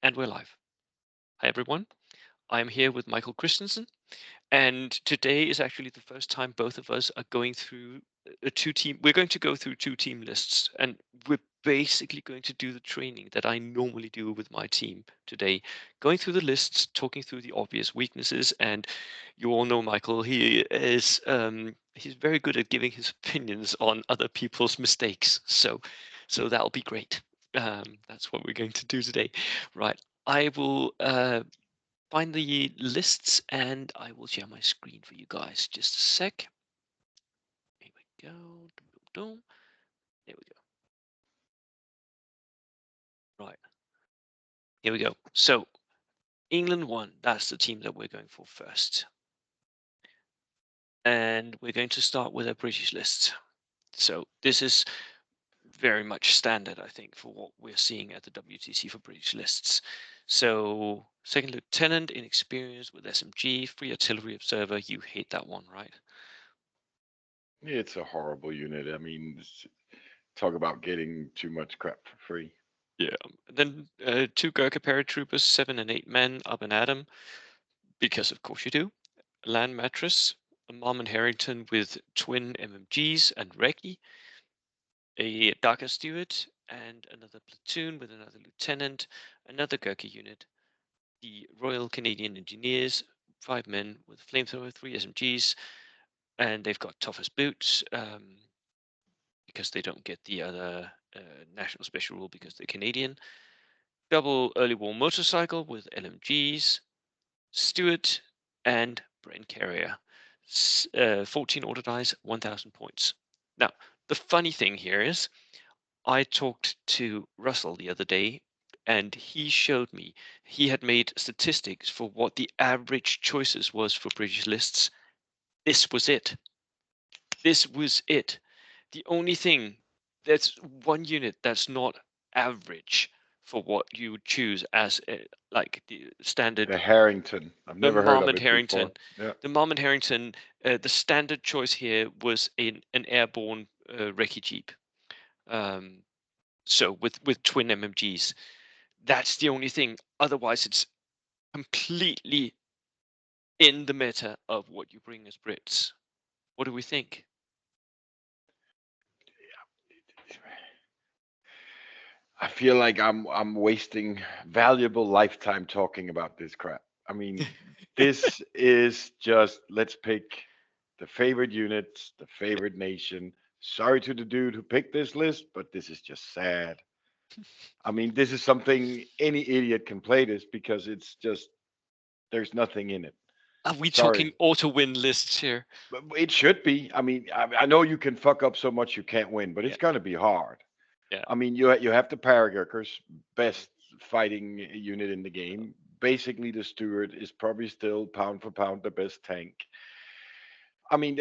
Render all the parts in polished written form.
And we're live. Hi, everyone. I'm here with Michael Christensen, and today is actually the first time both of us are going through a two-team. We're going to go through two-team lists, and we're basically going to do the training that I normally do with my team today, going through the lists, talking through the obvious weaknesses. And you all know Michael. He's very good at giving his opinions on other people's mistakes. So that'll be great. That's what we're going to do today. Right. I will find the lists and I will share my screen for you guys. Just a sec. Here we go. Dum, dum, dum. There we go. Right. Here we go. So England won. That's the team that we're going for first. And we're going to start with a British list. So this is very much standard, I think, for what we're seeing at the WTC for British lists. So second lieutenant, inexperienced with SMG, free artillery observer. You hate that one, right? It's a horrible unit. I mean, talk about getting too much crap for free. Yeah. Then two Gurkha paratroopers, 7 and 8 men, up and at 'em, because of course you do. Land mattress, a Mom and Harrington with twin MMGs and Recce, a Dhaka steward, and another platoon with another lieutenant, another Gurkha unit, the Royal Canadian Engineers, 5 men with flamethrower, 3 SMGs, and they've got toughest boots because they don't get the other national special rule because they're Canadian. Double early war motorcycle with LMGs, Stewart, and Brain Carrier. 14 order dice, 1,000 points. Now, the funny thing here is, I talked to Russell the other day, and he showed me he had made statistics for what the average choices was for British lists. This was it. This was it. The only thing, that's one unit that's not average for what you would choose as like the standard. The Harrington. I've The never heard of Marmot it before. Harrington. Yeah. The Marmot Harrington, the standard choice here was an airborne recce jeep. Um, so with twin MMGs. That's the only thing. Otherwise, it's completely in the meta of what you bring as Brits. What do we think? I feel like I'm wasting valuable lifetime talking about this crap. I mean, this is just let's pick the favorite units, the favorite nation. Sorry to the dude who picked this list, but this is just sad. I mean, this is something any idiot can play this because it's just there's nothing in it. Are we Sorry. talking auto win lists here? But it should be. I mean, I know you can fuck up so much you can't win, but Yeah, it's going to be hard. yeah, I mean, you have the Paragurkers, best fighting unit in the game. Basically, the Steward is probably still pound for pound the best tank. I mean,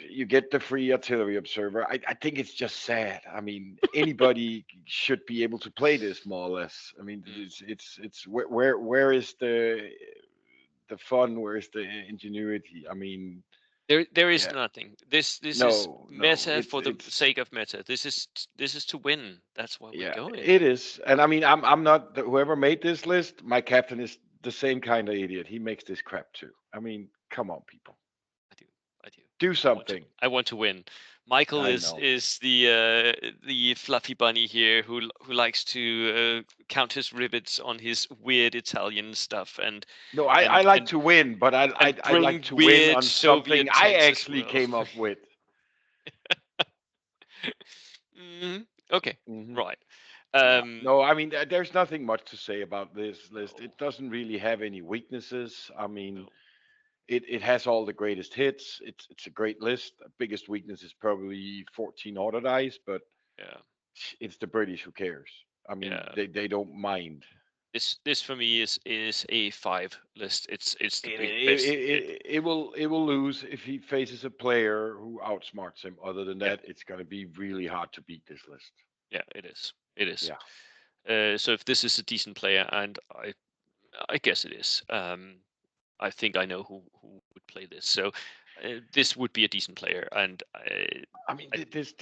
you get the free artillery observer. I think it's just sad. I mean, anybody should be able to play this more or less. I mean, mm. it's where is the fun? Where is the ingenuity? I mean, There is yeah, nothing. This is no, meta it's for the it's sake of meta. This is to win. That's why we're yeah, going. it is. And I mean, I'm not whoever made this list. My captain is the same kind of idiot. He makes this crap too. I mean, come on, people, I do. I do. do I want to. something. I want to win. Michael I is know. is the fluffy bunny here who likes to count his rivets on his weird Italian stuff No, I and like and to win, but I'd like bring to win weird on something Soviet I tanks as actually well. came up with. Okay, Hmm. right. Yeah. Um, No, I mean, there's nothing much to say about this list. It doesn't really have any weaknesses. I mean, no, it has all the greatest hits. It's a great list. The biggest weakness is probably 14 auto dice, but yeah, it's the British. Who cares? I mean, yeah. they don't mind. This for me is a 5 list. It's the It, big it, best. it will lose if he faces a player who outsmarts him. Other than Yeah, that, it's going to be really hard to beat this list. yeah, it is. It is. Yeah. So if this is a decent player, and I guess it is. I think I know who would play this. So this would be a decent player, and I mean, I this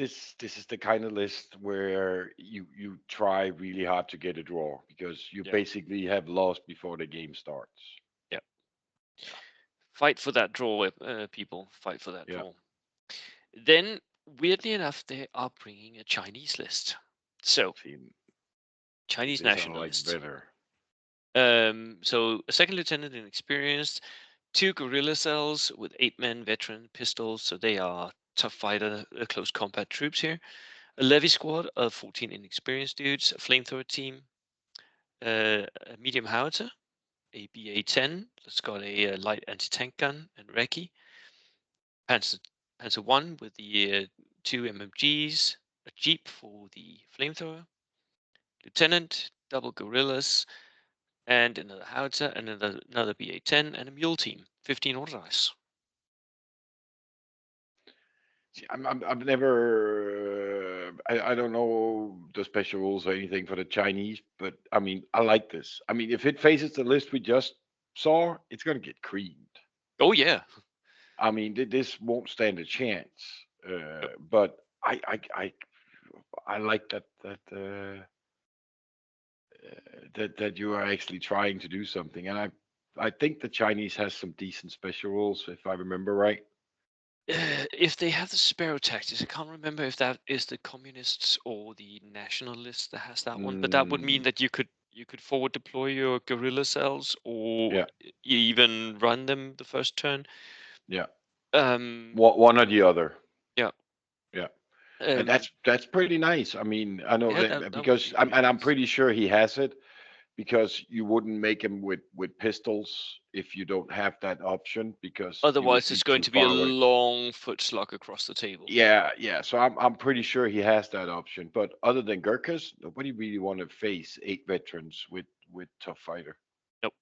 is the kind of list where you try really hard to get a draw because you yeah, basically have lost before the game starts. yeah, Yeah, fight for that draw, people, fight for that yeah. draw. Then, weirdly enough, they are bringing a Chinese list. So, See, Chinese this I like nationalist. better. So a second lieutenant inexperienced, two guerrilla cells with 8 men veteran pistols, so they are tough fighter, close combat troops here. A levy squad of 14 inexperienced dudes, a flamethrower team, a medium howitzer, a BA-10 that's got a, light anti-tank gun and recce, Panzer Panzer One with the two MMGs, a jeep for the flamethrower, lieutenant, double guerrillas, and another howitzer, and another BA-10, and a mule team, 15 order dice. See, I've never. I don't know the special rules or anything for the Chinese, but I mean, I like this. I mean, if it faces the list we just saw, it's gonna get creamed. Oh yeah. I mean, this won't stand a chance. Yep. But I like that you are actually trying to do something, and I think the Chinese has some decent special rules, if I remember right. If they have the Sparrow tactics, I can't remember if that is the communists or the nationalists that has that one, but that would mean Mm, that you could forward deploy your guerrilla cells or yeah, even run them the first turn. yeah. Um, One or the other. yeah. Yeah. And Um, that's pretty nice. I mean, I know yeah, that that that would be because really I'm nice. pretty sure he has it because you wouldn't make him with pistols if you don't have that option because he would Otherwise, be it's going too to be a far away. long foot slog across the table. Yeah, yeah. So I'm pretty sure he has that option. But other than Gurkhas, nobody really want to face 8 veterans with tough fighter. Nope.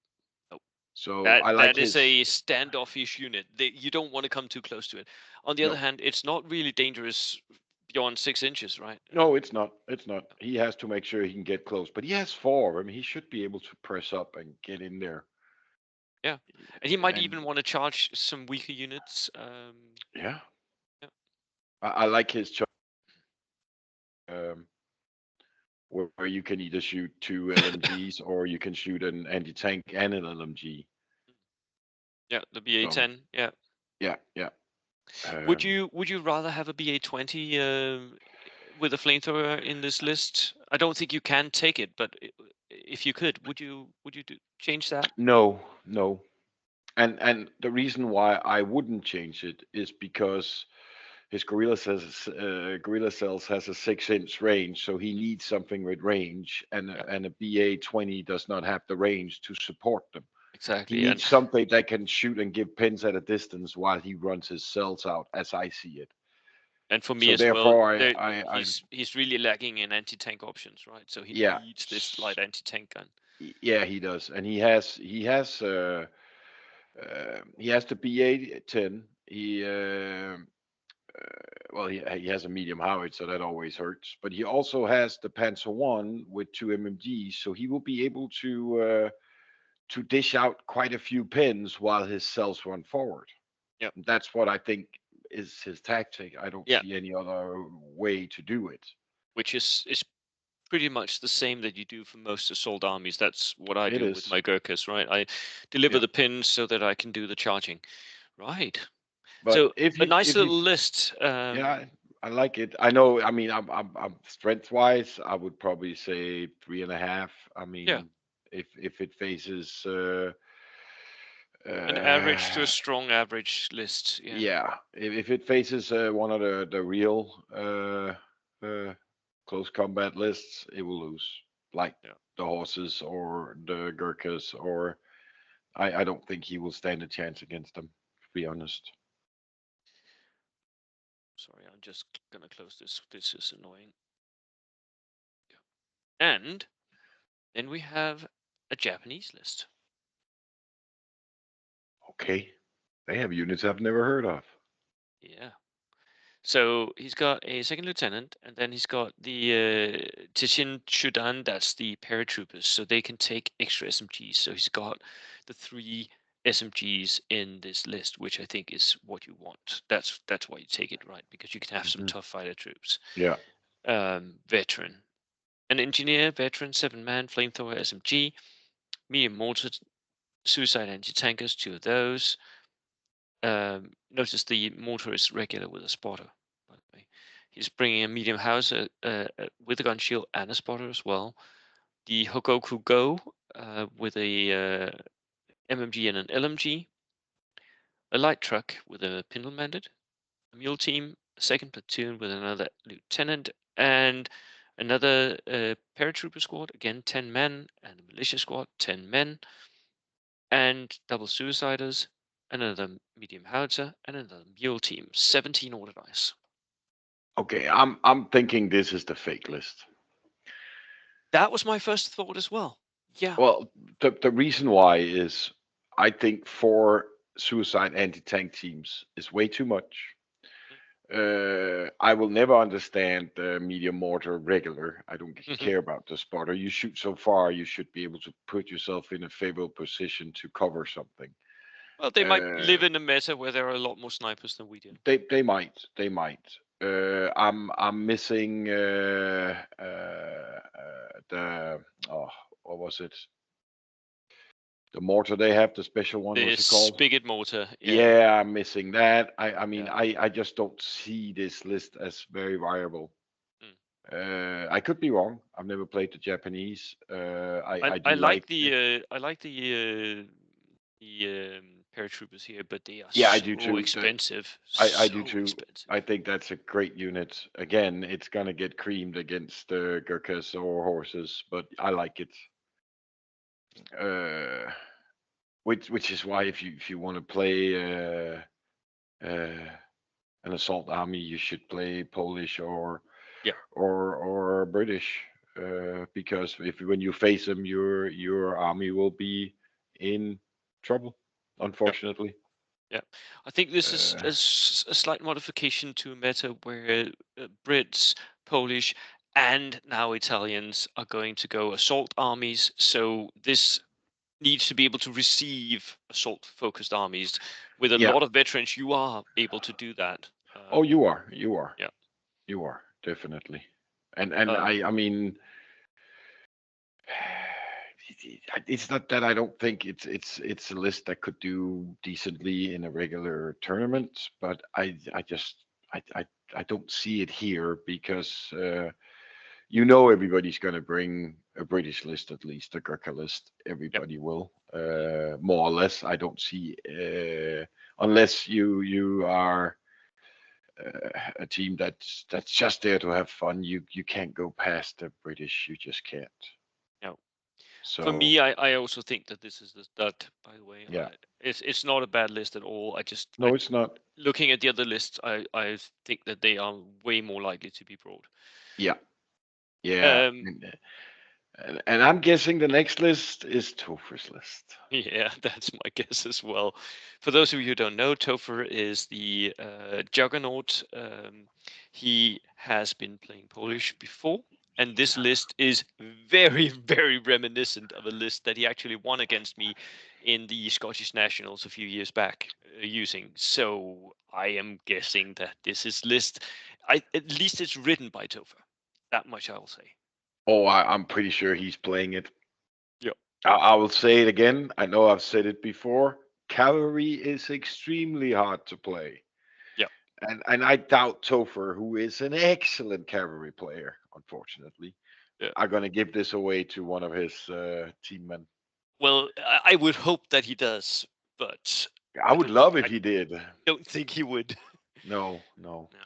Nope. So That I like that is his. a standoffish unit. You don't want to come too close to it. On the other No, hand, it's not really dangerous beyond 6 inches, right? no, it's not. It's not. He has to make sure he can get close. But he has four. I mean, he should be able to press up and get in there. Yeah, and he might And even want to charge some weaker units. yeah, Yeah. I like his choice. Um, where you can either shoot two LMGs or you can shoot an anti-tank and an LMG. Yeah, the So BA-10. Yeah. yeah, yeah. Would Um, you would you rather have a BA-20 with a flamethrower in this list? I don't think you can take it, but if you could, would you change that? no, no. And the reason why I wouldn't change it is because his gorilla cells has a 6 inch range, so he Mm, needs something with range, yeah, and a BA-20 does not have the range to support them. He exactly. needs something that can shoot and give pins at a distance while he runs his cells out, as I see it. And for me So as well, therefore, I he's really lacking in anti-tank options, right? So he yeah, needs this light anti-tank gun. yeah, he does, and he has the BA-10. Well, he has a medium howitzer, so that always hurts. But he also has the Panzer One with two MMGs, so he will be able to dish out quite a few pins while his cells run forward. Yeah, That's what I think is his tactic. I don't yeah, see any other way to do it. which is pretty much the same that you do for most assault armies. That's what I It do with is, my Gurkhas, right? I deliver yeah. the pins so that I can do the charging. Right. But So a nice if he little list. yeah, I like it. I know. I mean, I'm strength wise, I would probably say 3.5. I Yeah, mean, if it faces an uh, average to a strong average list. Yeah, yeah, if it faces one of the real uh, close combat lists, it will lose, like yeah. the horses or the Gurkhas, or I don't think he will stand a chance against them. To be honest. Sorry, I'm just gonna close this. This is annoying. Yeah. And then we have a Japanese list. Okay, they have units I've never heard of. Yeah. So he's got a second lieutenant, and then he's got the Tishin Shudan, that's the paratroopers, so they can take extra SMGs. So he's got the three. SMGs in this list, which I think is what you want. That's why you take it, right? Because you can have some Hmm. tough fighter troops. Yeah. Veteran, an engineer, veteran, 7-man, flamethrower, SMG, medium mortar, suicide anti-tankers, 2 of those. Notice the mortar is regular with a spotter, by the way. He's bringing a medium howitzer with a gun shield and a spotter as well. The Hogoku Go with a MMG and an LMG. A light truck with a pindle mounted. A mule team, a second platoon with another lieutenant, and another paratrooper squad, again 10 men, and a militia squad, 10 men, and double suiciders, another medium howitzer, and another mule team, 17 order dice. Okay, I'm thinking this is the fake list. That was my first thought as well. Yeah. Well, the reason why is I think four suicide anti-tank teams is way too much. I will never understand the medium mortar regular. I don't Mhm. care about the spotter. You shoot so far, you should be able to put yourself in a favorable position to cover something. Well, they might live Uh, in a meta where there are a lot more snipers than we do. they might. I'm missing the oh, what was it? The mortar they have, the special one. The What's it called? spigot mortar, yeah, Yeah, I'm missing that. I mean, yeah. I just don't see this list as very viable. Mm. I could be wrong. I've never played the Japanese. I I do like like. the paratroopers here, but they are Yeah, I do so too. expensive, I do so too. expensive. I think that's a great unit. Again, it's gonna get creamed against Gurkhas or horses, but I like it. Uh, which is why if you want to play uh, an assault army, you should play Polish Yeah, or British, because if when you face them, your army will be in trouble, yeah, unfortunately. yeah. I think this is Uh, a slight modification to a meta where Brits, Polish, and now Italians are going to go assault armies. So this needs to be able to receive assault-focused armies. With a yeah. lot of veterans, you are able to do that. Oh, Yeah. you are definitely. And Um, I mean, it's not that I don't think it's a list that could do decently in a regular tournament, but I just I don't see it here because everybody's going to bring a British list, at least a Gurkha list. yep. Everybody will, Mm, more or less. I don't see, unless you are a team that's just there to have fun. You can't go past the British. You just can't. yeah. For So me, I also think that this is the stud. By the way, yeah, it's not a bad list at all. I no, it's not. looking at the other lists, I think that they are way more likely to be broad. Yeah, yeah, Um, and I'm guessing the next list is Topher's list. yeah, that's my guess as well. For those of you who don't know, Topher is the juggernaut. He has been playing Polish before, and this list is very, very reminiscent of a list that he actually won against me in the Scottish Nationals a few years back using. So I am guessing that this is list. At least it's written by Topher. That much I will say. Oh, I'm pretty sure he's playing it. Yeah. I will say it again. I know I've said it before. Cavalry is extremely hard to play. Yeah. And I doubt Topher, who is an excellent cavalry player, unfortunately, Yeah. are going to give this away to one of his teammen. Well, I would hope that he does, but I would love if I he did. don't think he would. No, no. No.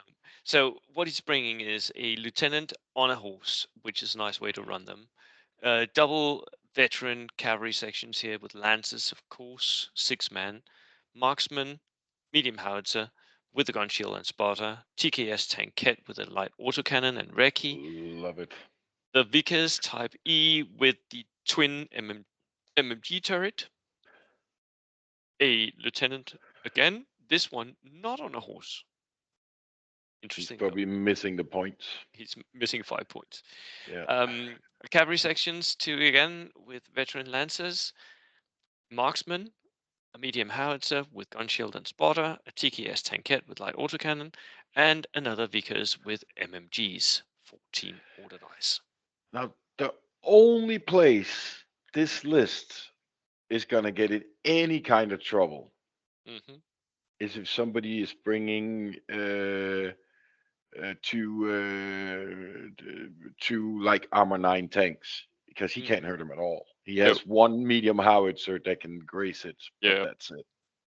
So what he's bringing is a lieutenant on a horse, which is a nice way to run them. Double veteran cavalry sections here with lancers, of course, 6 men, marksman, medium howitzer with a gun shield and spotter, TKS tankette with a light autocannon and recce, Love it. the Vickers Type E with the twin MMG turret, a lieutenant again, this one not on a horse. He's Interesting though. probably missing the points. He's missing 5 points. Yeah. Um, Cavalry sections, two again with veteran lancers, marksmen, a medium howitzer with gun shield and spotter, a TKS tankette with light autocannon, and another Vickers with MMGs, 14 order dice. Now, the only place this list is going to get in any kind of trouble Hmm. is if somebody is bringing two like armor 9 tanks because he Hmm. can't hurt him at all. He No, has one medium howitzer that can grace it, but yeah, that's it.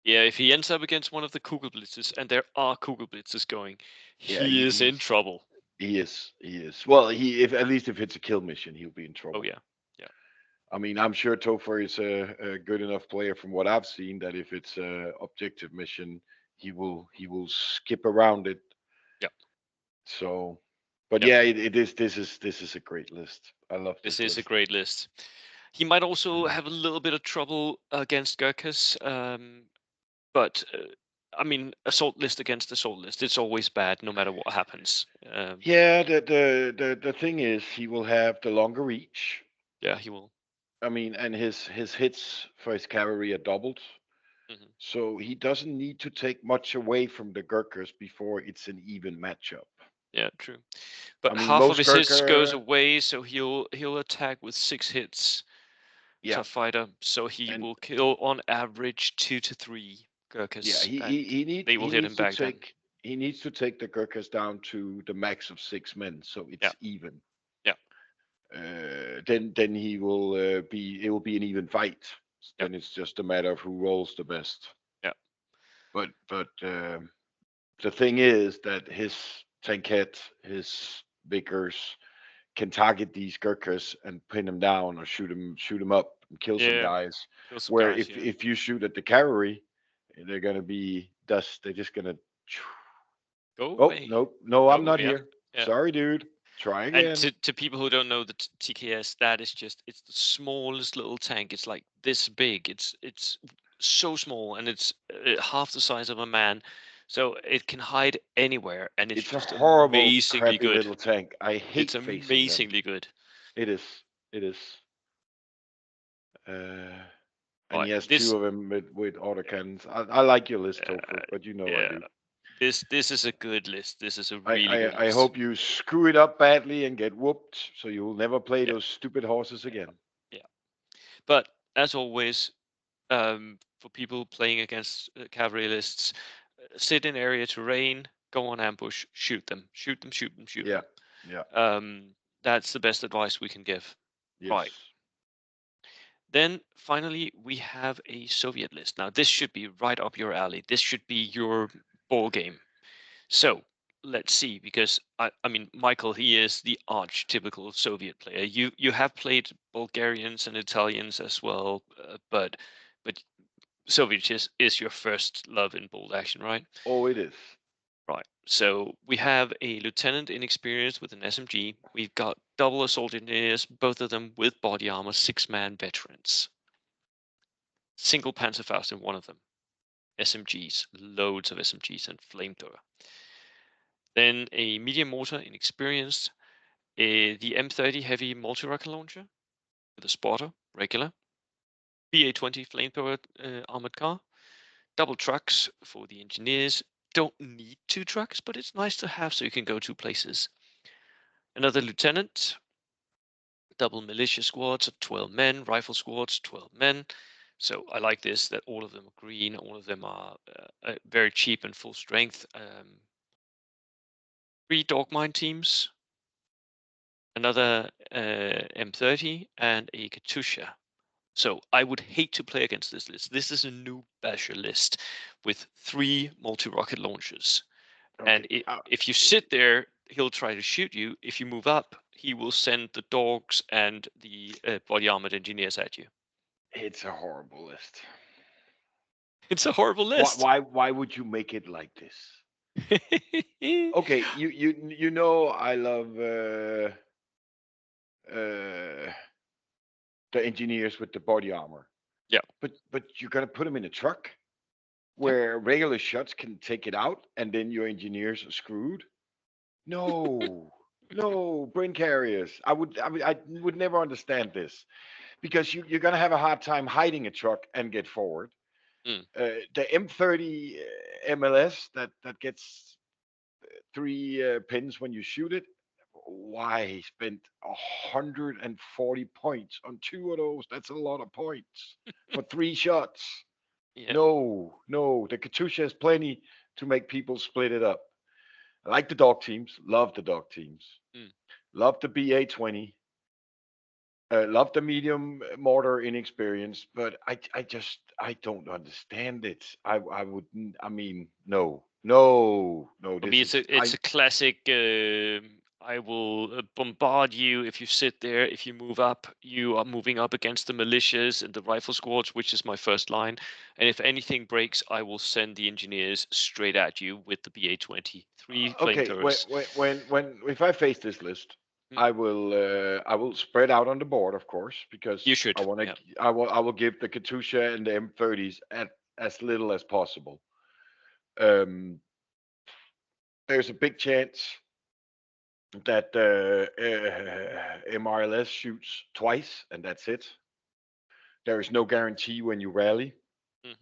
yeah. If he ends up against one of the Kugelblitzes, and there are Kugelblitzes going, Yeah, he is in trouble. he is. Well, he if at least if it's a kill mission, he'll be in Oh trouble. yeah, yeah, I mean, I'm sure Topher is a good enough player from what I've seen that if it's a objective mission, he will skip around it. yeah, So, but yeah. yeah, it is. This is a great list. I love This this is a list. great list. He might also Mm. have a little bit of trouble against Gurkhas, but I mean, assault list against assault list, it's always bad, no matter what happens. Yeah, the thing is, he will have the longer reach. Yeah, he will. I mean, and his hits for his cavalry are doubled, Hmm. so he doesn't need to take much away from the Gurkhas before it's an even matchup. Yeah, true. I But mean, half of most his hits goes Gurkha, away, so he'll attack with 6 hits. yeah, Tough fighter, so he and will kill on average 2 to 3 yeah, Gurkhas, he and he, he needs they will he hit needs him to back then. take he needs to take the Gurkhas down to the max of 6 men, so Yeah, it's even. yeah, Then he will be it will be an even fight. yeah, Then it's just a matter of who rolls the best. yeah, But the thing is that his tankette, his Vickers can target these Gurkhas and pin them down or shoot them up and kill some yeah. guys. Kill some Where guys. if Yeah. if you shoot at the cavalry, they're gonna be dust. They're just gonna. Go Oh away. no, no, I'm Oh not yeah, here. yeah. Sorry, dude. Try And again. to people who don't know the TKS, that is just it's the smallest little tank. It's like this big. It's so small, and it's half the size of a man, so it can hide anywhere, and it's It's a just horrible, amazingly crappy good. little tank. I It's hate facing them. amazingly good. It is. It is. Uh, All and he right, has two this of them with autocannons. I like your list, Topher, uh, but you know I yeah, do. this is a good list. This is a I, really good I, I list. hope you screw it up badly and get whooped so you'll never play Yeah, those stupid horses yeah, again. yeah. But as always, for people playing against cavalry lists, sit in area terrain, go on ambush, shoot them, shoot them, shoot them, shoot Yeah. them. Yeah. That's the best advice we can give. Right. Yes. Then finally, we have a Soviet list. Now, this should be right up your alley. This should be your ball game. So let's see, because I mean, Michael, he is the arch typical Soviet player. You have played Bulgarians and Italians as well, but Soviet is your first love in bold action, right? Oh, it is. Right. So we have a lieutenant in experience with an SMG. We've got double assault engineers, both of them with body armor, 6-man veterans. Single Panzerfaust in one of them. SMGs, loads of SMGs and flamethrower. Then a medium mortar in experience, the M30 heavy multi-rocket launcher with a spotter, regular. BA-20 flamethrower armored car. Double trucks for the engineers. Don't need 2 trucks, but it's nice to have so you can go 2 places. Another lieutenant, double militia squads of 12 men, rifle squads, 12 men. So I like this that all of them are green, all of them are very cheap and full strength. 3 dog mine teams, another M30, and a Katusha. So I would hate to play against this list. This is a new basher list with 3 multi-rocket launchers. And Okay. if you sit there, he'll try to shoot you. If you move up, he will send the dogs and the body armored engineers at you. It's a horrible list. It's a horrible Why list. why why would you make it like this? Okay, you know I love uh the engineers with the body armor. Yeah, But you're gonna put them in a truck yeah. where regular shots can take it out, and then your engineers are screwed. No, no, brain carriers. I would never understand this because you're gonna have a hard time hiding a truck and get forward. Mm. The M30 MLS that gets 3 pins when you shoot it. Why he spent 140 points on two of those? That's a lot of points for 3 shots. Yeah. No, no. The Katusha has plenty to make people split it up. I like the dog teams. Love the dog teams. Mm. Love the BA-20. Love the medium mortar inexperience, but I don't understand it. I would I mean no no no. For me, This it's is a classic. I will bombard you if you sit there. If you move up, you are moving up against the militias and the rifle squads, which is my first line. And if anything breaks, I will send the engineers straight at you with the BA-20, three okay. flamethrowers. When if I face this list, Mm. I will spread out on the board, of course, You because should. I want to Yeah. I will give the Katusha and the M30s at as little as possible. There's a big chance that MRLS shoots twice, and that's it. There is no guarantee when you rally Hmm.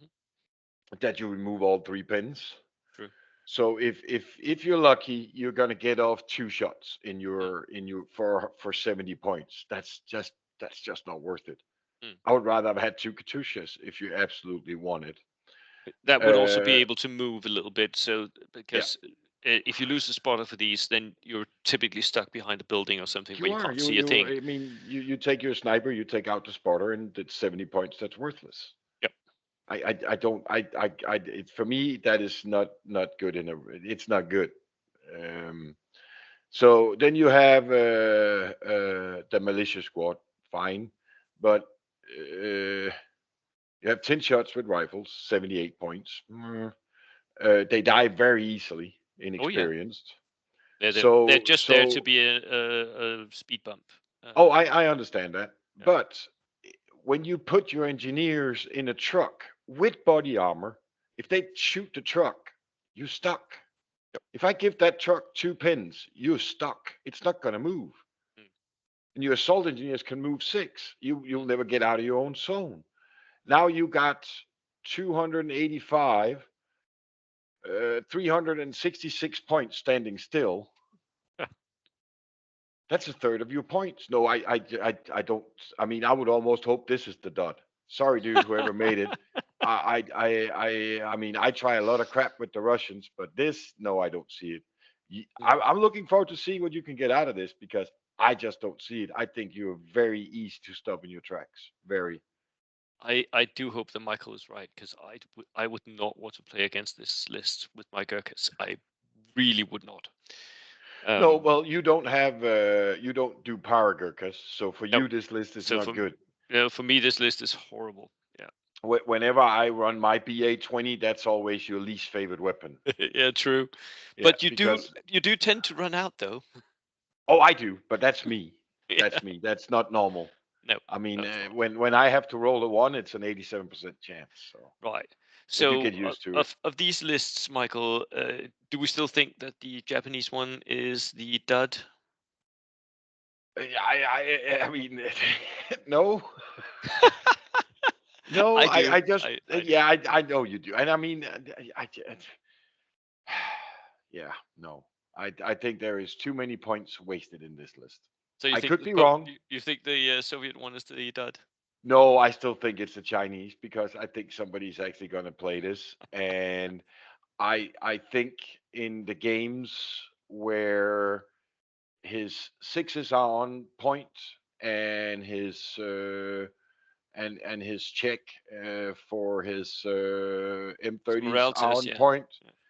that you remove all 3 pins. True. So if you're lucky, you're gonna get off 2 shots Mm. in your for 70 points. That's just not worth it. Mm. I would rather have had two Katushas if you absolutely want it. That would also be Uh, able to move a little bit. So yeah, because if you lose the spotter for these, then you're typically stuck behind a building or something where you you are can't see a you. thing. I mean, you take your sniper, you take out the spotter, and it's 70 points. That's worthless. Yep. I don't it, for me that is not good in a it's not good. Um, so then you have the militia squad, fine, but you have 10 shots with rifles, 78 points. They die very easily, Oh yeah. inexperienced. They're just there to So be a speed bump. oh, Um, I understand that, yeah. but when you put your engineers in a truck with body armor, if they shoot the truck, you're stuck. Yep. If I give that truck 2 pins, you're stuck. It's not going to move. Mm. And your assault engineers can move 6. You'll Mm. never get out of your own zone. Now you got 285, 366 points standing still. That's a third of your points. No, I don't. I mean, I would almost hope this is the dot. Sorry, dude, whoever made it. I mean, I try a lot of crap with the Russians, but this, no, I don't see it. Mm. I'm looking forward to seeing what you can get out of this because I just don't see it. I think you're very easy to stop in your tracks. Very. I do hope that Michael is right because I would not want to play against this list with my Gurkhas. I really would not. No, Um, well, you don't do power Gurkhas, so for no. you this list is So not good. for me, this list is horrible. Yeah. Whenever I run my BA-20, that's always your least favorite weapon. Yeah. True. Yeah, But you do because you do tend to run out though. oh, I do, but that's me. Yeah. That's me. That's not normal. No. I mean, No, it's not. when I have to roll a one, it's an 87% chance. So, Right. but you So get used to it. of these lists, Michael, do we still think that the Japanese one is the dud? I mean, no, no. I do. I just I do. yeah, I know you do, and I mean, yeah, no. I think there is too many points wasted in this list. So you I think could be wrong. you think the Soviet one is the dud? No, I still think it's the Chinese because I think somebody's actually going to play this, and I think in the games where his sixes are on point and his check for his His M30s are moralitas, on yeah. point,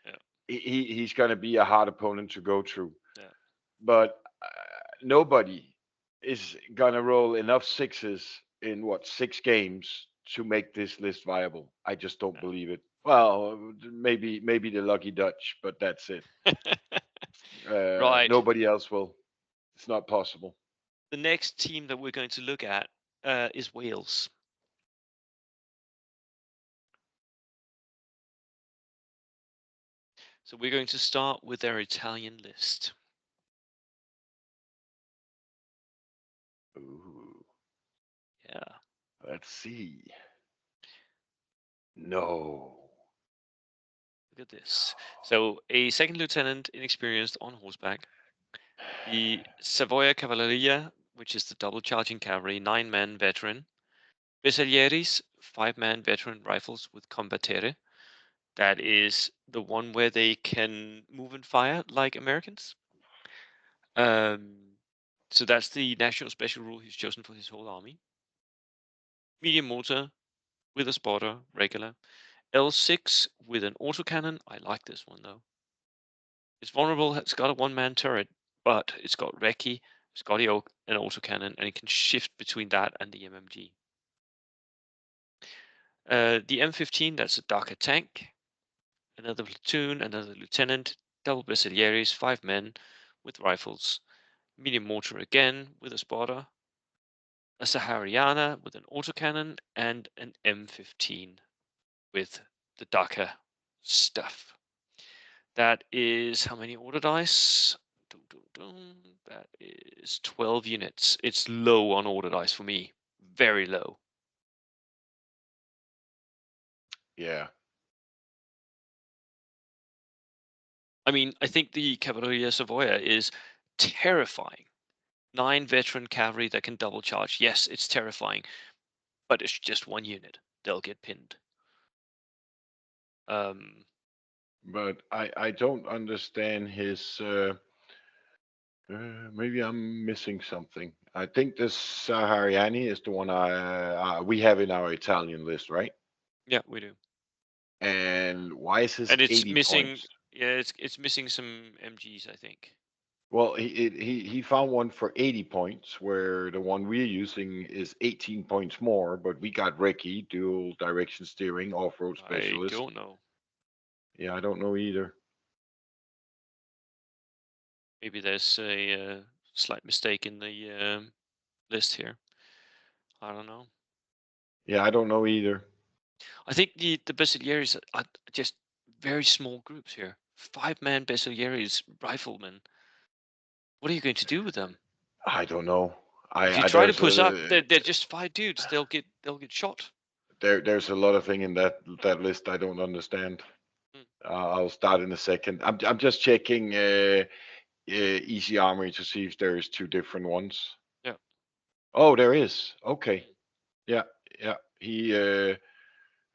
Yeah. Yeah. he's going to be a hard opponent to go through. Yeah. But nobody is going to roll enough sixes in what 6 games to make this list viable. I just don't believe it. Well, maybe the lucky Dutch, but that's it. Yeah. Right. Nobody else will. It's not possible. The next team that we're going to look at is Wales. So we're going to start with their Italian list. Ooh, Yeah. let's see. No. Look at this. So a second lieutenant, inexperienced on horseback. The Savoia Cavalleria, which is the double charging cavalry, 9-man veteran. Bersaglieris, 5-man veteran rifles with combattere. That is the one where they can move and fire like Americans. Um, so that's the national special rule he's chosen for his whole army. Medium mortar with a spotter, regular. L6 with an autocannon. I like this one though. It's vulnerable. It's got a one-man turret, but it's got recce, it's got an autocannon, and it can shift between that and the MMG. The M15, that's a darker tank. Another platoon, another lieutenant, double bersaglieres, 5 men with rifles. Medium mortar again with a spotter. A Sahariana with an autocannon, and an M15 with the darker stuff. That is how many order dice? Dun, dun, dun. That is 12 units. It's low on order dice for me. Very low. Yeah. I mean, I think the Cavalleria Savoia is terrifying. 9 veteran cavalry that can double charge. Yes, it's terrifying, but it's just one unit. They'll get pinned. Um, But I don't understand his. Maybe I'm missing something. I think this Sahariani is the one we have in our Italian list, right? yeah, we do. And why is his And it's 80 missing. points? Yeah, it's missing some MGs, I think. Well, he found one for 80 points, where the one we're using is 18 points more, but we got Ricky, dual direction steering, off-road I specialist. don't know. Yeah, I don't know either. Maybe there's a slight mistake in the list here. I don't know. Yeah, I don't know either. I think the Bersaglieres are just very small groups here. 5-man Bersaglieres riflemen. What are you going to do with them? I don't know. If you I try to there's push up, a they're just 5 dudes. They'll get shot. there's a lot of thing in that list I don't understand. Mm, I'll start in a second. I'm just checking Easy Armory to see if there is two different ones. yeah. Oh, there is. Okay. Mm, Yeah, yeah.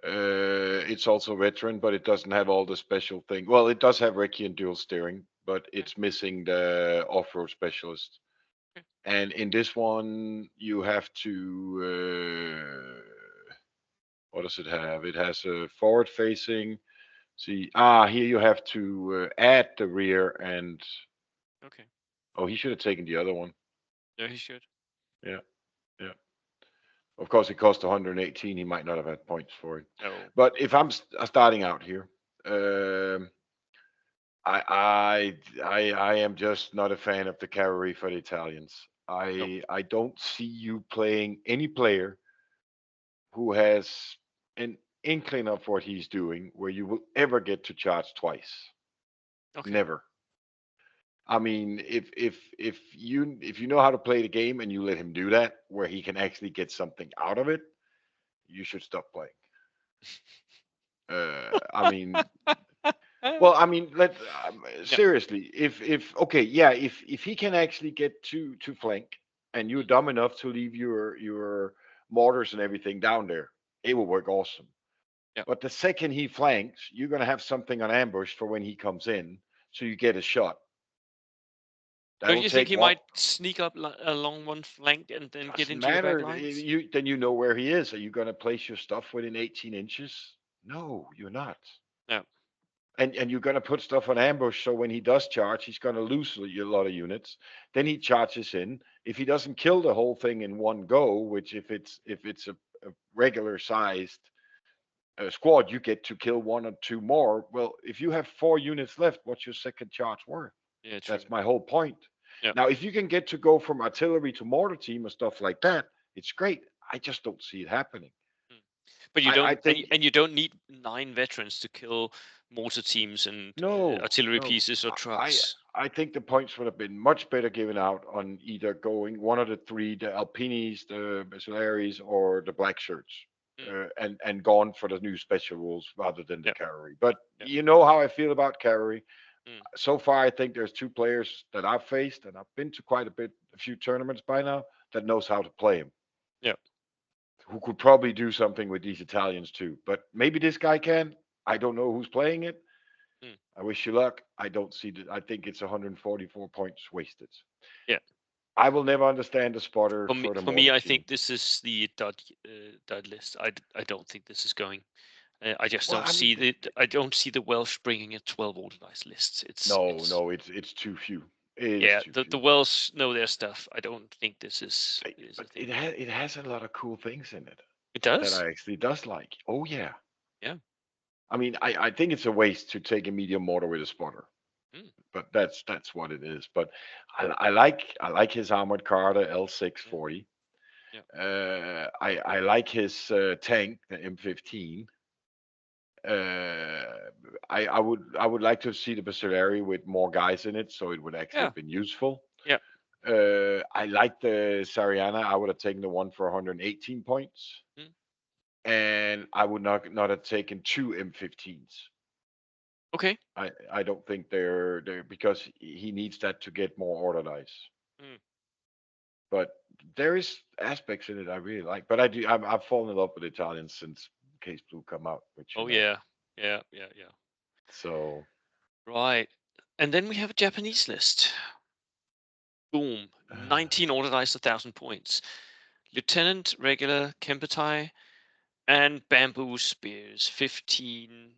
It's also veteran, but it doesn't have all the special thing. Well, it does have recce and dual steering, but okay. it's missing the off-road specialist. Okay. And in this one, you have to. What does it have? It has a forward-facing. See, here you have to add the rear and. Okay. Oh, he should have taken the other one. Yeah, he should. Yeah, yeah. Of course, it cost 118. He might not have had points for it. No. But if I'm starting out here, um, I am just not a fan of the cavalry for the Italians. No. I don't see you playing any player who has an inkling of what he's doing where you will ever get to charge twice. Okay. Never. I mean, if you know how to play the game and you let him do that, where he can actually get something out of it, you should stop playing. I mean, well, I mean, let Yeah. seriously, if okay, yeah, if he can actually get to flank, and you're Mm, dumb enough to leave your mortars and everything down there, it will work awesome. yeah. But the second he flanks, you're gonna have something on ambush for when he comes in, so you get a shot. Don't That'll you think take he one. might sneak up along one flank and then get Doesn't into your back matter. lines? You then you know where he is. Are you gonna place your stuff within 18 inches? No, you're not. Yeah. And you're going to put stuff on ambush so when he does charge he's going to lose a lot of units. Then he charges in. If he doesn't kill the whole thing in one go, which if it's a regular sized squad, you get to kill one or two more. Well, if you have 4 units left, what's your second charge worth? Yeah. True. That's my whole point. Yeah. Now if you can get to go from artillery to mortar team and stuff like that, it's great. I just don't see it happening. Mm. But you I don't, think and you don't need 9 veterans to kill mortar teams and no, artillery no. pieces or I trucks. I think the points would have been much better given out on either going one of the three, the Alpinis, the Mercenaries, or the Black Shirts. mm, and gone for the new special rules rather than the yeah, cavalry. But yeah, you know how I feel about cavalry. mm, So far, I think there's two players that I've faced, and I've been to quite a few tournaments by now, that knows how to play him. yeah, Who could probably do something with these Italians too. But maybe this guy can. I don't know who's playing it. mm, I wish you luck. I don't see that. I think it's 144 points wasted. yeah. I will never understand the spotter for the For me, mortar I team. think this is the dud list. I don't think this is going. I just Well, don't I mean, see the I don't see the Welsh bringing a 12 organized list. no, It's no, it's too few. It is yeah. too The few. Welsh know their stuff. I don't think this is a But thing. it has a lot of cool things in it It that does. I actually does like. Oh yeah. Yeah. I mean, I think it's a waste to take a medium mortar with a spotter, Mm, but that's what it is. But I like his armored car, the yeah. L640. Yeah. I like his tank, the M15. Uh, I would like to see the Bacillary with more guys in it, so it would actually Yeah. have been useful. Yeah. I like the Sariana. I would have taken the one for 118 points, Mm, and I would not have taken two M15s. okay. I don't think they're because he needs that to get more order dice. Mm. But there is aspects in it I really like. But I do I've fallen in love with Italians since Case Blue come out, which you Oh know. yeah. Yeah. Yeah. Yeah. So Right. And then we have a Japanese list. Boom. 19 organized 1,000 points. Lieutenant, regular, Kempetai, and bamboo spears, 15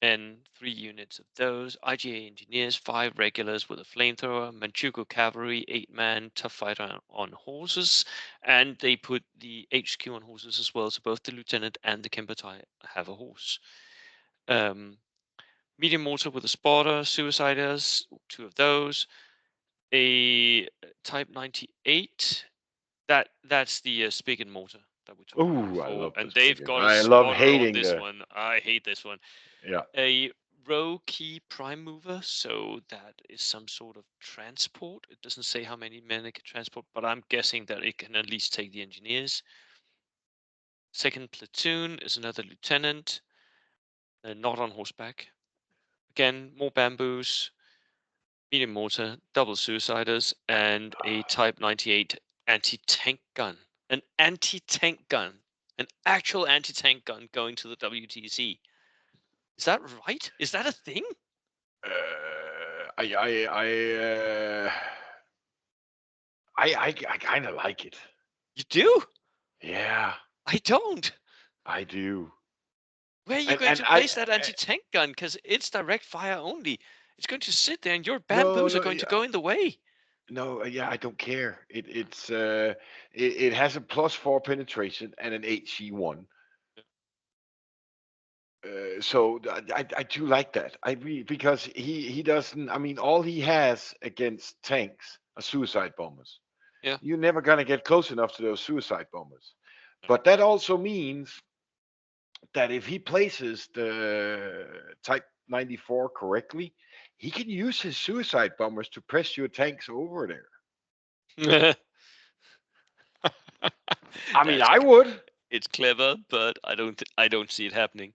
and 3 units of those. IGA engineers, 5 regulars with a flamethrower. Manchukuo cavalry, 8 man tough fighter on horses. And they put the HQ on horses as well. So both the lieutenant and the Kempetai have a horse. Um, medium mortar with a spotter, suiciders, 2 of those. A Type 98. That's the Spigot mortar that we talked about ooh, I before, love and this they've bigot. got a I love spotter on hating this the one. I hate this one. yeah. A row key prime mover, so that is some sort of transport. It doesn't say how many men it can transport, but I'm guessing that it can at least take the engineers. Second platoon is another lieutenant, not on horseback. Again, more bamboos, medium mortar, double suiciders, and a Type 98 anti-tank gun. An anti-tank gun. An actual anti-tank gun going to the WTC. Is that right? Is that a thing? I kind of like it. You do? Yeah, I don't. I do. Where are you going And to I place that anti-tank gun? Because it's direct fire only. It's going to sit there and your no bamboos are no going to yeah, go in the way. no yeah I don't care. It has a +4 penetration and an HE1. So I do like that. Because he doesn't. I mean, all he has against tanks are suicide bombers. Yeah. You're never gonna get close enough to those suicide bombers. Yeah. But that also means that if he places the Type 94 correctly, he can use his suicide bombers to press your tanks over there. I mean, That's I would. it's clever, but I don't see it happening.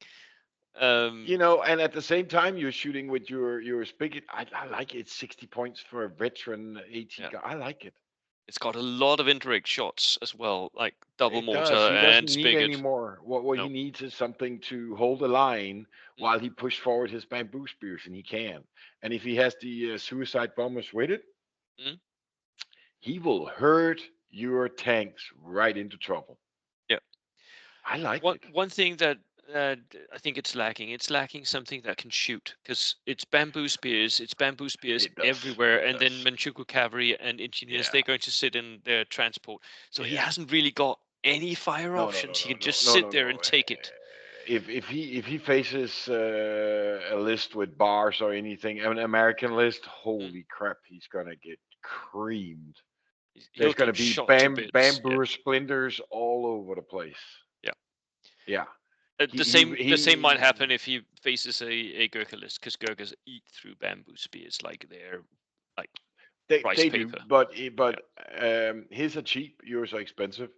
Um, And at the same time, you're shooting with your spigot. I like it. It's 60 points for a veteran AT yeah. guy. I like it. It's got a lot of indirect shots as well, like double It mortar does. He and doesn't need any spigot. more. What he No. needs is something to hold the line Mm, while he push forward his bamboo spears, and he can. And if he has the suicide bombers with it, mm, he will hurt your tanks right into trouble. yeah. I like One it. one thing that I think it's lacking. It's lacking something that can shoot because it's bamboo spears. It's bamboo spears It does. everywhere, It and then does. Manchukuo cavalry and engineers Yeah. they're going to sit in their transport. So he Yeah. hasn't really got any fire No, no, no, options. He no, can no, just no, sit no, there no. and take it. If he faces a list with bars or anything, an American list, Mm. holy crap, he's gonna get creamed. He'll There's gonna get be shot to bits. Yeah, bamboo splinters all over the place. yeah. Yeah, The he he the same might he. happen if he faces a Gurkha list because Gurkhas eat through bamboo spears like they're like rice They do, paper. but Yeah, his are cheap, yours are expensive,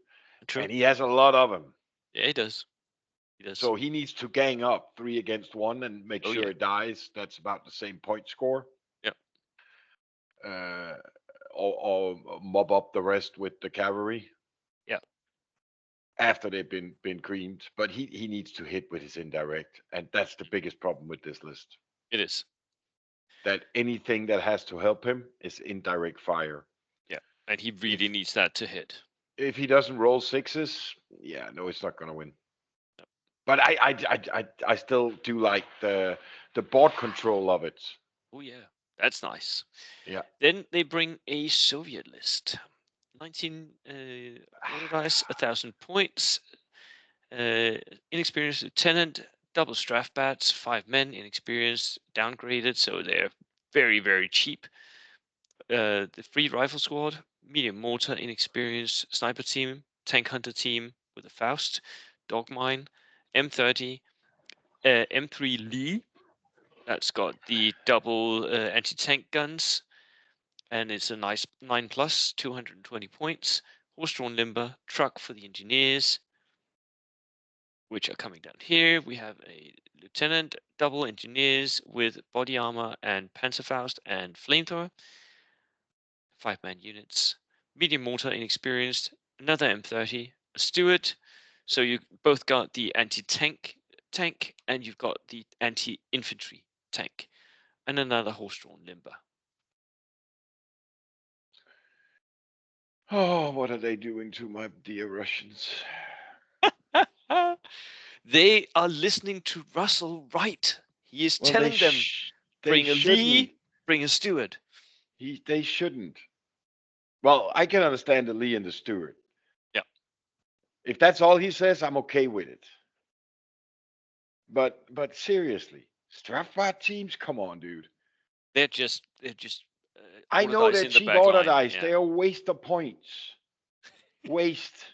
true. and he has a lot of them. Yeah, he does. He does. So he needs to gang up 3 against 1 and make Oh sure yeah. it dies. That's about the same point score. Yeah. Uh, or mob up the rest with the cavalry Yeah. after they've been creamed. But he needs to hit with his indirect, and that's the biggest problem with this list. It is. That anything that has to help him is indirect fire. Yeah. And he really If needs that to hit. if he doesn't roll sixes, yeah, no, it's not gonna win. But I still do like the board control of it. Oh yeah. That's nice. Yeah. Then they bring a Soviet list. 19 order dice, 1,000 points. Uh, Inexperienced lieutenant, double strafe bats, 5 men, inexperienced, downgraded, so they're very, very cheap. The free rifle squad, medium mortar, inexperienced sniper team, tank hunter team with a Faust, dog mine, M30, M3 Lee. That's got the double anti-tank guns, and it's a nice 9 plus, 220 points. Horse-drawn limber, truck for the engineers, which are coming down here. We have a lieutenant, double engineers with body armor and Panzerfaust and flamethrower. 5-man units. Medium mortar inexperienced, another M30, a Steward. So you both got the anti-tank tank and you've got the anti-infantry tank, and another horse-drawn limber. Oh, what are they doing to my dear Russians? They are listening to Russell Wright. He is Well, telling them, they bring a shouldn't. Lee, bring a Steward. They shouldn't. Well, I can understand the Lee and the Stewart. Yeah, If that's all he says, I'm okay with it. But seriously, Strafbot teams, come on, dude. they're just uh, I order know dice they're in the cheap back order line. dice. Yeah, They are a waste of points. Waste.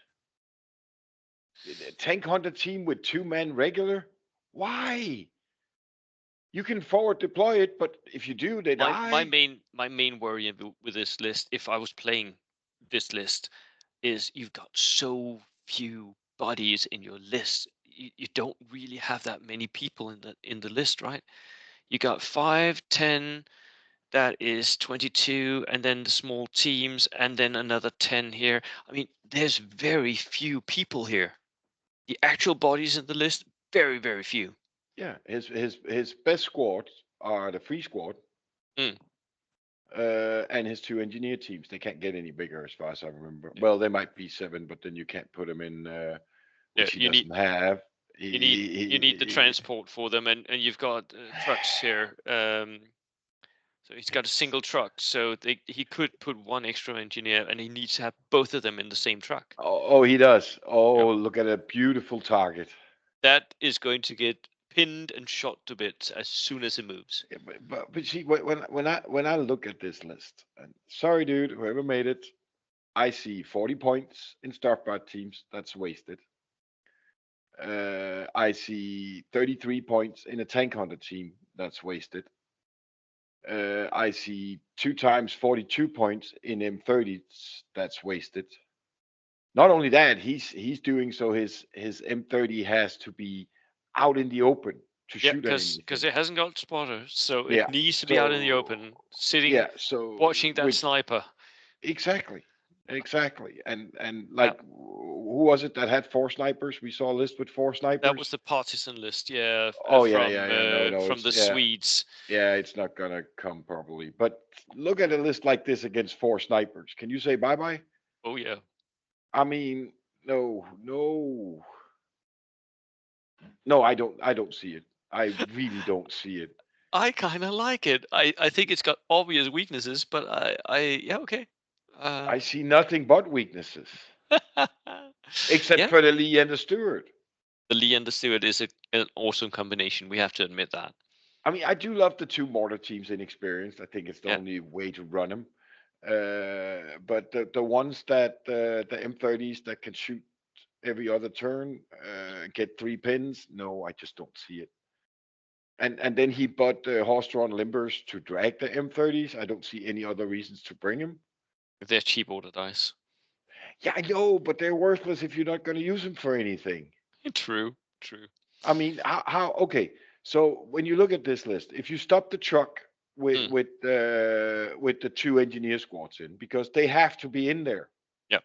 Tank hunter team with 2 men regular. Why? You can forward deploy it, but if you do, they my die. main worry with this list, if I was playing this list, is you've got so few bodies in your list. You don't really have that many people in the list, right? You got 5, 10. That is 22, and then the small teams, and then another 10 here. I mean, there's very few people here. The actual bodies in the list, very, very few. Yeah, his best squads are the free squad Mm, and his 2 engineer teams. They can't get any bigger, as far as I remember. yeah. Well, they might be 7, but then you can't put them in, Yeah, which he doesn't have. you need the transport for them, and you've got trucks here. So he's got a single truck, so he could put one extra engineer, and he needs to have both of them in the same truck. Oh, he does. Yeah, Oh, look at a beautiful target. that is going to get pinned and shot to bits as soon as it moves. Yeah, but see, when I look at this list, and sorry, dude, whoever made it, I see 40 points in Starfbot teams. That's wasted. I see 33 points in a tank hunter team. That's wasted. I see 2 times 42 points in M30s. That's wasted. Not only that, he's doing so his M30 has to be out in the open to Yeah, shoot at because anything. it hasn't got spotter, so it Yeah. needs to be out in the So open, sitting, yeah. So watching that which sniper. exactly, Yeah, exactly, and yeah. like who was it that had 4 snipers? We saw a list with 4 snipers. That was the partisan list, yeah, Oh yeah, yeah, yeah. No, no, from it's the yeah, Swedes. yeah. It's not gonna come properly. But look at a list like this against 4 snipers. Can you say bye bye? Oh yeah, I mean, no, no, no. I don't see it. I really don't see it. I kind of like it. I think it's got obvious weaknesses, but yeah, okay. Uh, I see nothing but weaknesses, except yeah, for the Lee and the Stewart. the Lee and the Stewart is an awesome combination. We have to admit that. I mean, I do love the 2 mortar teams inexperienced. I think it's the Yeah, only way to run them. But the ones that the M30s that can shoot every other turn, get 3 pins. No, I just don't see it. And then he bought the horse-drawn limbers to drag the M30s. I don't see any other reasons to bring him. they're cheap order dice. Yeah, I know, but they're worthless if you're not going to use them for anything. True. True. I mean, how okay. So when you look at this list, if you stop the truck Mm. with the two engineer squads in, because they have to be in there. Yep.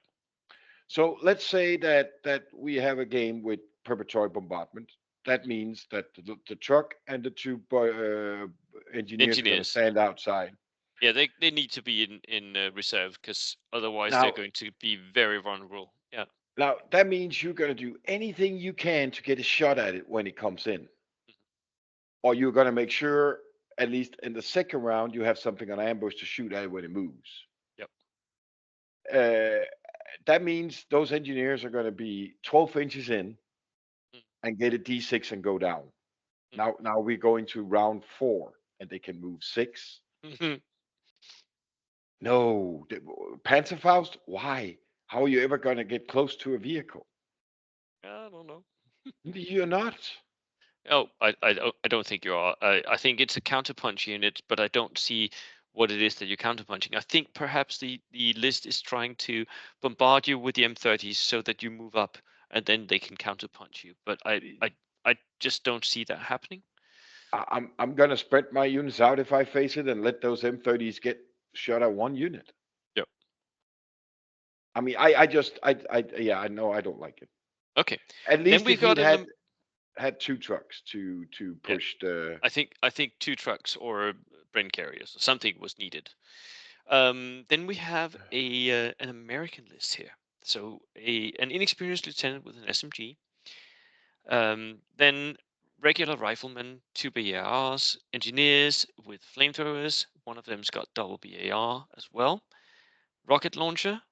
So let's say that we have a game with preparatory bombardment. That means that the truck and the two engineers are going to Engineers. stand outside. Yeah, they need to be in reserve because otherwise they're Now, going to be very vulnerable. Yeah. now that means you're going to do anything you can to get a shot at it when it comes in, Mhm. or you're going to make sure at least in the second round you have something on ambush to shoot at it when it moves. Yep. Uh, that means those engineers are going to be 12 inches in Mm. and get a D6 and go down. Mm. Now we're going to round 4, and they can move 6. Mhm. No, Panzerfaust. Why? How are you ever going to get close to a vehicle? I don't know. You're not. Oh, I don't think you are. I think it's a counterpunch unit, but I don't see what it is that you're counterpunching. I think perhaps the list is trying to bombard you with the M30s so that you move up and then they can counterpunch you. But I just don't see that happening. I'm going to spread my units out if I face it and let those M30s get shot at one unit. Yep. I mean, I just yeah, I know I don't like it. Okay. At Then least we've if you'd got an had two trucks to yeah. push the. I think two trucks or brain carriers or something was needed. Then we have a an American list here. So an inexperienced lieutenant with an SMG. Then regular riflemen, two BARs, engineers with flamethrowers. One of them's got double BAR as well. Rocket launcher,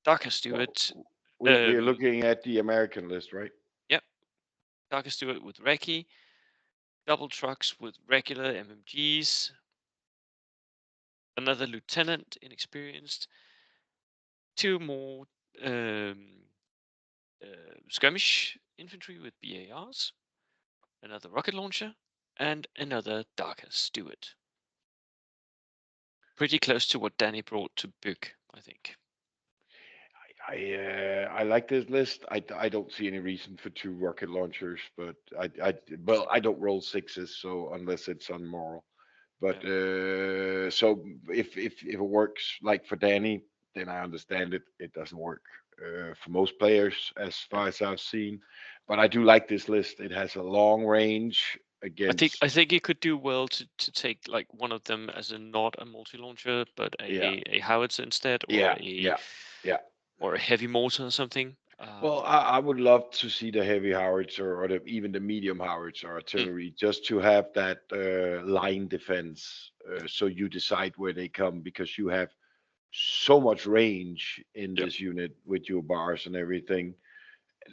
Darker Well, Stewart. we're looking at the American list, right? Yep, Darker Stewart with Recce. Double trucks with regular MMGs. Another lieutenant, inexperienced. Two more um, skirmish infantry with BARs. Another rocket launcher. And another Darker Stewart. Pretty close to what Danny brought to Book, I think. I like this list. I don't see any reason for two rocket launchers, but I don't roll sixes, so unless it's unmoral. But Yeah. so if it works like for Danny, then I understand it. It doesn't work for most players, as Yeah. far as I've seen. But I do like this list. It has a long range I think I against. think it could do well to take like one of them as a not a multi-launcher, but Yeah, a howitzer instead, yeah, yeah, yeah. or a heavy mortar or something. Well, I would love to see the heavy howitzer or even the medium howitzer Mm, artillery, just to have that line defense, so you decide where they come, because you have so much range in yep. this unit with your bars and everything,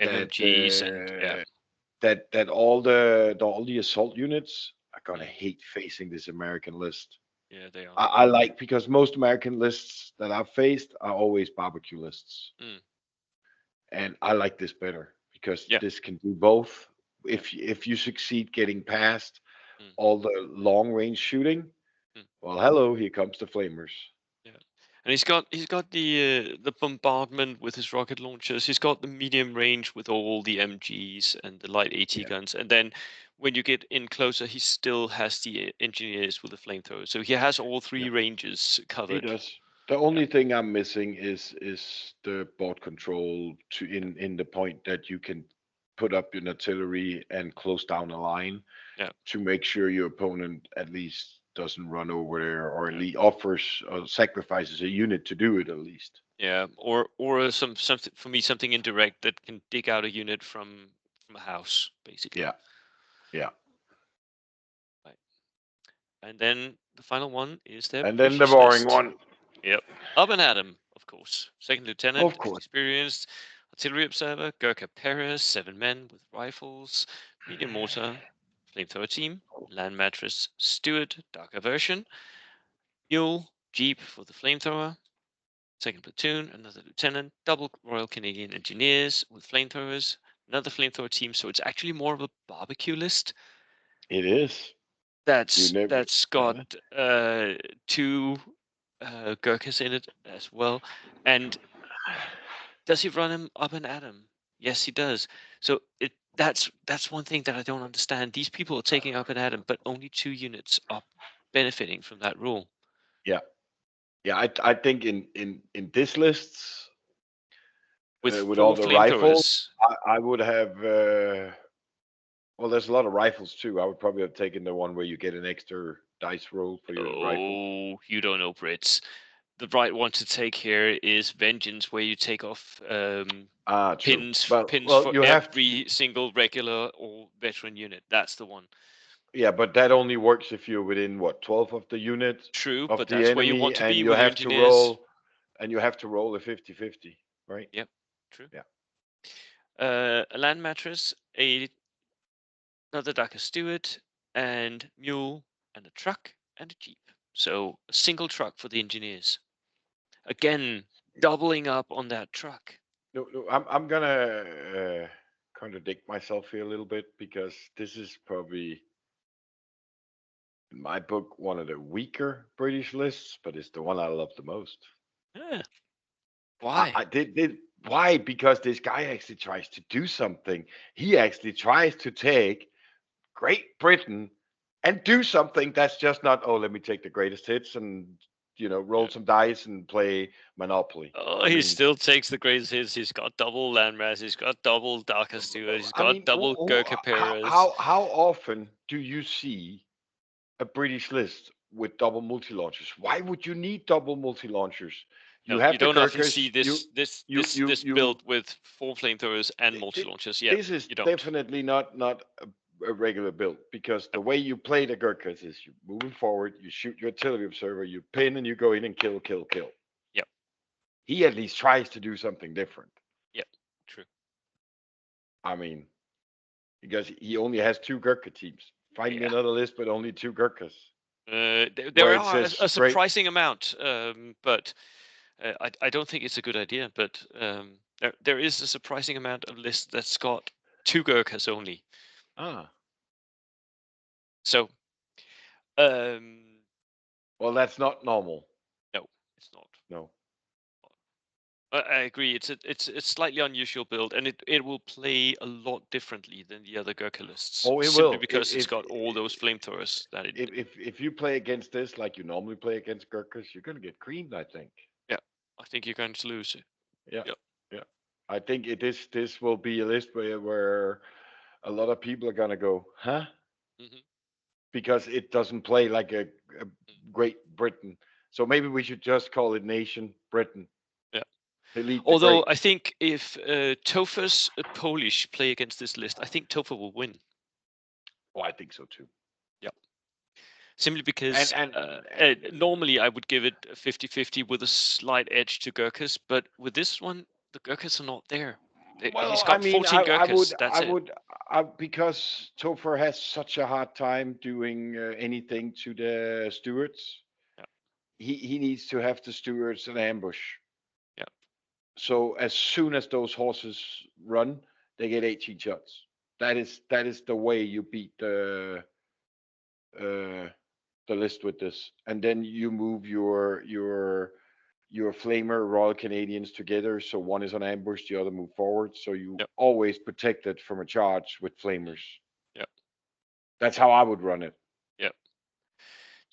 that MMGs and yeah, that all the assault units are gonna mm, hate facing this American list. yeah, they are. I like, because most American lists that I've faced are always barbecue lists. Mm, And I like this better because yeah, this can do both. yeah, If you succeed getting past mm, all the long range shooting, mm, well, hello, here comes the flamers. yeah. And he's got the bombardment with his rocket launchers. He's got the medium range with all the MGs and the light AT Yeah, guns. And then when you get in closer, he still has the engineers with the flamethrower. So he has all yeah, three ranges he covered. does. The Yeah, only thing I'm missing is the board control, to in the point that you can put up an artillery and close down a line yeah, to make sure your opponent at least doesn't run over there, or at yeah, least offers or sacrifices a unit to do it at least. yeah. Or something for me, something indirect that can dig out a unit from a house, basically. Yeah, yeah. Right. And then the final one is their And then the British boring list. one. Yep. Up and Adam, of course. Second Of lieutenant, course. inexperienced. Artillery observer, Gurkha Perez, 7 men with rifles, medium mortar, flamethrower team, land mattress, Steward, darker version, mule, jeep for the flamethrower, second platoon, another lieutenant, double Royal Canadian Engineers with flamethrowers, another flamethrower team. So it's actually more of a barbecue list. It is. You never. That's got Yeah. uh, two Gurkhas in it as well, and does he run him up and at him? Yes, he does. So That's one thing that I don't understand. These people are taking up an atom, but only 2 units are benefiting from that rule. Yeah, yeah. I think in this lists With with all four the rifles, flamethrowers, I would have. Well, there's a lot of rifles too. I would probably have taken the one where you get an extra dice roll for your rifle. oh, you don't know, Brits. The right one to take here is Vengeance, where you take off Ah, true. pins Well, for you have to. every single regular or veteran unit. That's the one. Yeah, but that only works if you're within what 12 of the unit True, of but the that's where you enemy, want to and be you with your have to engineers. roll, and you have to roll a 50-50, right? Yep, true. Yeah. A land mattress, another Darker Steward, and mule, and a truck, and a jeep. So a single truck for the engineers. Again, doubling up on that truck. No, no, I'm gonna contradict myself here a little bit because this is probably in my book one of the weaker British lists, but it's the one I love the most. Yeah. I, Why? I did why? Because this guy actually tries to do something. He actually tries to take Great Britain and do something that's just not, oh, let me take the greatest hits and roll Yeah. some dice and play Monopoly. Oh, I he mean, still takes the greatest hits. He's got double landmass. He's got double Darker Steward. He's I got mean, double Gurkha how Paras. how how often do you see a British list with double multi launchers? Why would you need double multi launchers? You No, you have the don't often see Gurkhas. this this You this you this you. build with 4 flamethrowers and th- multi th- launchers. Yeah, This is you don't. definitely not a regular build because the Yep, way you play the Gurkhas is you moving forward, you shoot your artillery observer, you pin, and you go in and kill, kill, kill. yep, He at least tries to do something different. yep. True. I mean, because he only has two Gurkha teams. Find me Yeah. another list with only two Gurkhas There where it are says a great. surprising amount, but I don't think it's a good idea. But there is a surprising amount of lists that's got 2 Gurkhas only. Ah, So um, well, that's not normal. no, it's not. No. I agree. It's slightly unusual build, and it will play a lot differently than the other Gurkha lists, Oh, it simply will. because it's got all those flamethrowers that it. If you play against this like you normally play against Gurkhas, you're gonna get creamed. I think. Yeah, I think you're going to lose it. Yeah, Yeah. yeah. I think this will be a list where a lot of people are gonna go, huh? Hmm. Because it doesn't play like a Great Britain. So maybe we should just call it Nation Britain. Yeah. Delete the Although great. I think if Topher's Polish play against this list, I think Topher will win. Oh, I think so too. Yeah. Simply And because and normally I would give it a 50-50 with a slight edge to Gurkhas, but with this one, the Gurkhas are not there. He's well, I got mean, 14 would Gurkhas. That's it. because Topher has such a hard time doing anything to the stewards. Yeah. He needs to have the stewards an ambush. Yeah. So as soon as those horses run, they get 18 shots. That is the way you beat uh, the list with this, and then you move your flamer Royal Canadians together. So one is on ambush, the other move forward. So you Yeah. always protect it from a charge with flamers. Yeah. That's how I would run it. Yeah.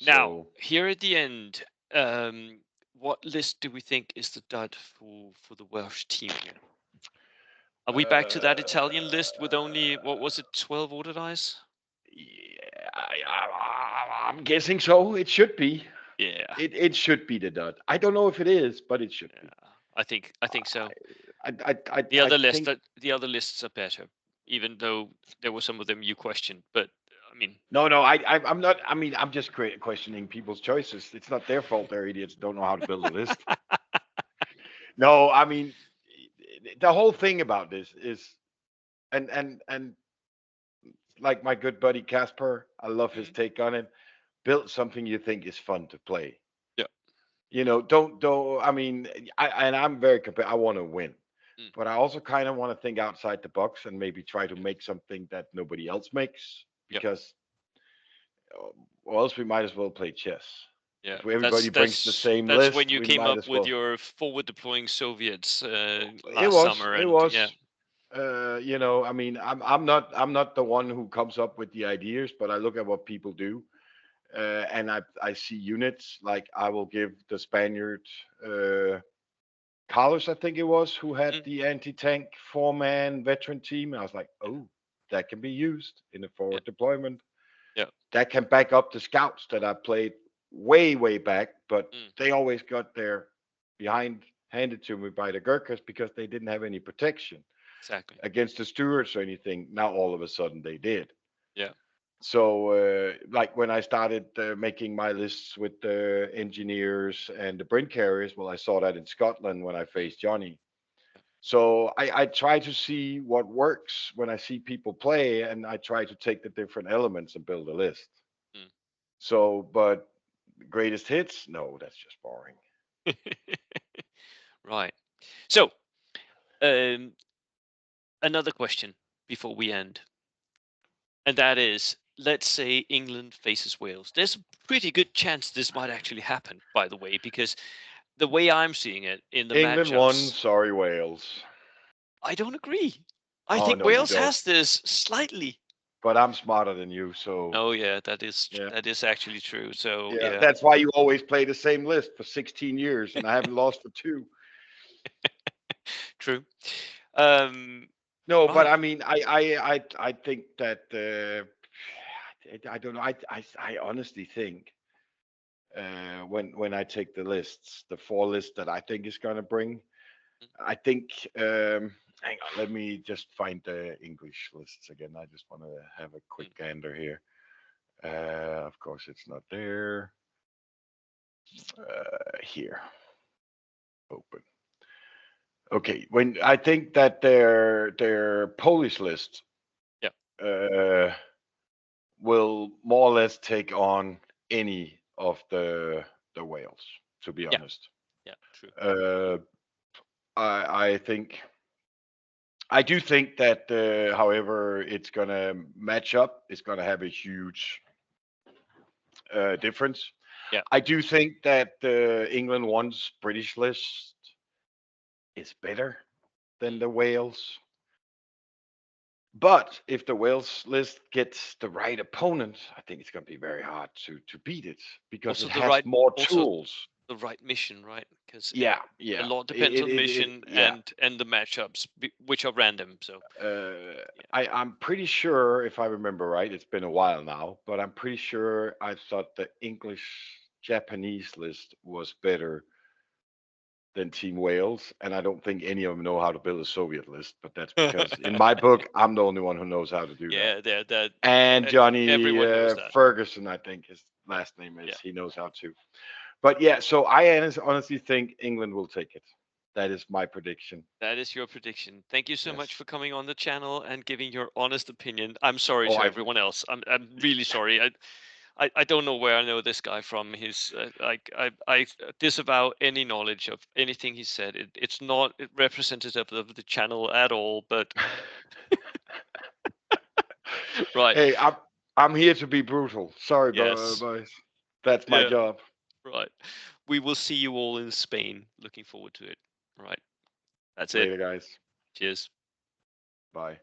Now, So here at the end, what list do we think is the dud for the Welsh team here? Are we back to that uh, Italian list with only, what was it, 12 order dice? yeah, I'm guessing so. It should be. Yeah, It should be the dud. I don't know if it is, but it should be. yeah. I think so. I think The other lists are better, even though there were some of them you questioned. But I mean, no, no. I'm not. I mean, I'm just questioning people's choices. It's not their fault. They're idiots. Don't know how to build a list. No, I mean, the whole thing about this is, and like my good buddy Casper, I love his mhm, take on it. Build something you think is fun to play. yeah, Don't. I mean, I'm very competitive. I want to win, mm, but I also kind of want to think outside the box and maybe try to make something that nobody else makes yeah, because, or else we might as well play chess. yeah. If everybody That's brings the that's same that's when list, you we came might up as with well. your forward deploying Soviets It last was, summer, it and yeah, was. I mean, I'm not the one who comes up with the ideas, but I look at what people do, and I see units like I will give the Spaniard uh, Carlos, I think it was, who had Mm, the anti-tank four-man veteran team. And I was like, oh, that can be used in a yeah, forward deployment. yeah, That can back up the scouts that I played way, way back, but mm, they always got their behind handed to me by the Gurkhas because they didn't have any protection exactly. against the Stuarts or anything. Now all of a sudden they did. Yeah. So, like when I started making my lists with the engineers and the Brent carriers, well, I saw that in Scotland when I Mm, faced Johnny. yeah. So I try to see what works when I see people play, and I try to take the different elements and build a list. Mm. So, but greatest hits, no, that's just boring. Right. So, um, another question before we end, and that is, let's say England faces Wales. There's a pretty good chance this might actually happen, by the way, because the way I'm seeing it in the England won, matchups, sorry Wales. I don't agree. I Oh think no, you Wales don't. has this slightly. But I'm smarter than you, so Oh yeah, that is yeah, that is actually true. So yeah. yeah, That's why you always play the same list for 16 years, and I haven't lost for two. true. Um, No, but right. I mean, I think that I don't know. I honestly think when I take the lists, the four lists that I think is going to bring, Mm, I think. Hang on, let me just find the English lists again. I just want to have a quick mm, gander here. Of course, it's not there. Here, open. Okay, when I think that their Polish list yeah, uh, will more or less take on any of the whales. To be yeah, honest, yeah. True. uh, I think I do think that, however, it's gonna match up. It's gonna have a huge difference. Yeah. I do think that England one's British list is better than Mm. the Wales. But if the Wales list gets the right opponent, I think it's going to be very hard to beat it because Also it the has right, more also tools. the right mission, right? Because Yeah, a yeah, lot depends on the mission yeah. and the matchups, which are random. So yeah, I'm pretty sure, if I remember right, it's been a while now, but I'm pretty sure I thought the English Japanese list was better than Team Wales, and I don't think any of them know how to build a Soviet list. But that's because in my book, I'm the only one who knows how to do that. yeah, that And Johnny everyone knows that. Ferguson, I think his last name is. Yeah, He knows how to. But yeah, so I honestly think England will take it. That is my prediction. that is your prediction. Thank you so much Yes. for coming on the channel and giving your honest opinion. I'm sorry Oh, to I. everyone else. I'm really sorry. I don't know where I know this guy from. He's like I disavow any knowledge of anything he said. It's not representative of the channel at all. But right, Hey, I'm here to be brutal. Sorry, yes, boys. That's my yeah, job. right. We will see you all in Spain. Looking forward to it. Right, that's it. Later, guys. Cheers. Bye.